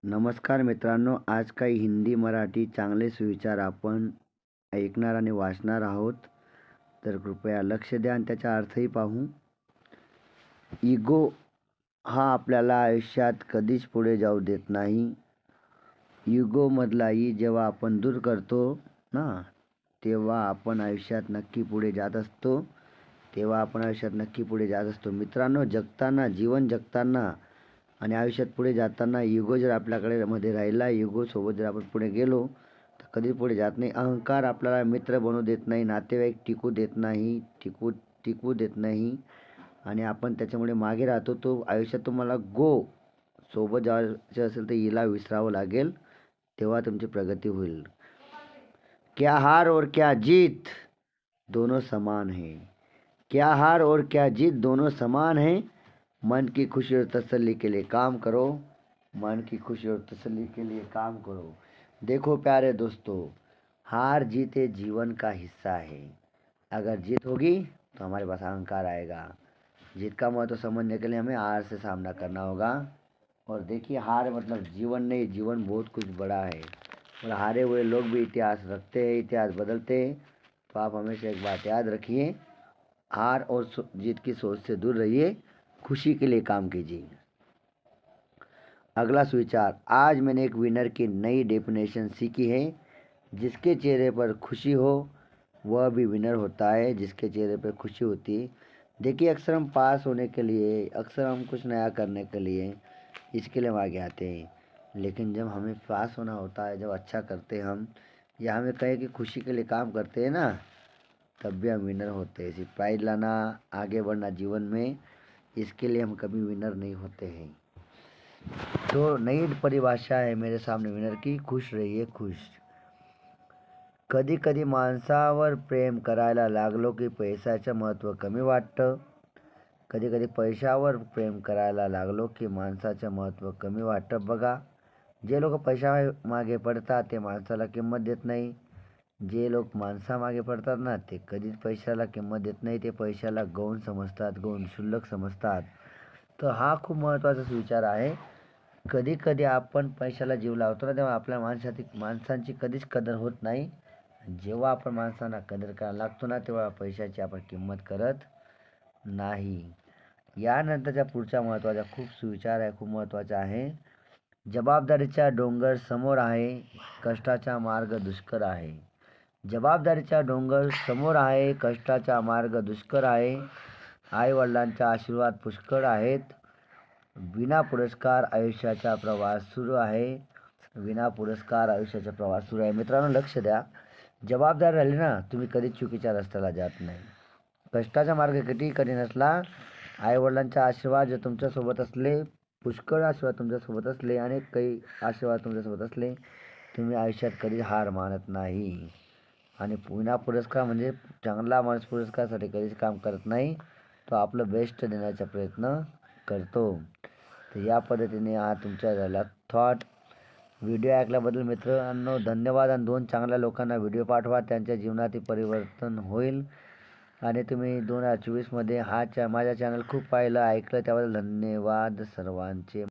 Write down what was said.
नमस्कार मित्रांनो, आज काही हिंदी मराठी चांगले सुविचार आपण ऐकणार आणि वाचणार आहोत. तर कृपया लक्ष द्या आणि त्याचा अर्थही पाहू. इगो हा आपल्याला आयुष्यात कधीच पुढे जाऊ देत नाही. इगोमधला जेव्हा आपण दूर करतो ना, तेव्हा आपण आयुष्यात नक्की पुढे जात असतो. मित्रांनो, जीवन जगताना आणि आयुष्यात पुढे जाताना इगो जर आपल्याकडे मध्ये राहिला, इगोसोबत जर आपण पुढे गेलो तर कधी पुढे जात नाही. अहंकार आपल्याला मित्र बनवू देत नाही, नातेवाईक टिकू देत नाही आणि आपण त्याच्यामुळे मागे राहतो. तो आयुष्यात तुम्हाला सोबत जायचं असेल तर हिला विसरावं लागेल, तेव्हा तुमची प्रगती होईल. क्या हार और क्या जीत दोनों समान है. क्या हार और क्या जीत दोनों समान है. मन की खुशी और तसल्ली के लिए काम करो. देखो प्यारे दोस्तों, हार जीत ये जीवन का हिस्सा है. अगर जीत होगी तो हमारे पास अहंकार आएगा. जीत का महत्व समझने के लिए हमें हार से सामना करना होगा. और देखिए, हार मतलब जीवन नहीं, जीवन बहुत कुछ बड़ा है और हारे हुए लोग भी इतिहास रखते हैं, इतिहास बदलते हैं. तो आप हमेशा एक बात याद रखिए, हार और जीत की सोच से दूर रहिए, खुशी के लिए काम कीजिए. अगला सुविचार, आज मैंने एक विनर की नई डेफिनेशन सीखी है. जिसके चेहरे पर खुशी हो वह भी विनर होता है. जिसके चेहरे पर खुशी होती है. देखिए, अक्सर हम पास होने के लिए, अक्सर हम कुछ नया करने के लिए, इसके लिए हम आगे आते हैं. लेकिन जब हमें पास होना होता है, जब अच्छा करते हम, या हमें कहे कि खुशी के लिए काम करते हैं ना, तब भी हम विनर होते हैं. सिर्फ प्राइज लाना, आगे बढ़ना जीवन में, इसके लिए हम कभी विनर नहीं होते हैं. तो नई परिभाषा आहे मेरे सामने विनर की, खुश रहिए, खुश. कधी कधी माणसावर प्रेम करायला लागलो की पैशाचं महत्त्व कमी वाटतं. कधी कधी पैशावर प्रेम करायला लागलो की माणसाचं महत्त्व कमी वाटतं. बघा, जे लोक पैशा मागे पडतात ते माणसाला किंमत देत नाही. जे लोक माणसामागे पडतात ना, ते कधीच पैशाला किंमत देत नाही. ते पैशाला गौण समजतात, गौण क्षुल्लक समजतात. तर हा खूप महत्त्वाचा विचार आहे. कधी कधी आपण पैशाला जीव लावतो ना, तेव्हा आपल्या माणसांची कधीच कदर होत नाही. जेव्हा आपण माणसांना कदर करायला लागतो ना, तेव्हा पैशाची आपण किंमत करत नाही. यानंतरच्या पुढचा महत्त्वाचा खूप सुविचार आहे, खूप महत्त्वाचा आहे. जबाबदारीचा डोंगर समोर आहे, कष्टाचा मार्ग दुष्कर आहे. जबाबदारीचा डोंगर समोर आहे, कष्टाचा मार्ग दुष्कर आहे. आई वडिलांचा आशीर्वाद पुष्कळ आहेत. विना पुरस्कार आयुष्याचा प्रवास सुरू आहे. मित्रांनो, लक्ष द्या. जबाबदार राहिली ना, तुम्ही कधीच चुकीच्या रस्त्याला जात नाही. कष्टाचा मार्ग कितीही कठीण असला, आईवडिलांचा आशीर्वाद जर तुमच्यासोबत असले, पुष्कळ आशीर्वाद तुमच्यासोबत असले, अनेक काही आशीर्वाद तुमच्यासोबत असले, तुम्ही आयुष्यात कधी हार मानत नाही. आणि विना पुरस्कार म्हणजे चांगला माणूस पुरस्कारासाठी कधीच काम करत नाही, तो आपलं बेस्ट देण्याचा प्रयत्न करतो. तर या पद्धतीने हा तुमच्या झाला थॉट. व्हिडिओ ऐकल्याबद्दल मित्रांनो धन्यवाद. आणि 2 चांगल्या लोकांना व्हिडिओ पाठवा, त्यांच्या जीवनातील परिवर्तन होईल. आणि तुम्ही 2024 मध्ये माझ्या चॅनल खूप पाहिलं, ऐकलं, त्याबद्दल धन्यवाद सर्वांचे.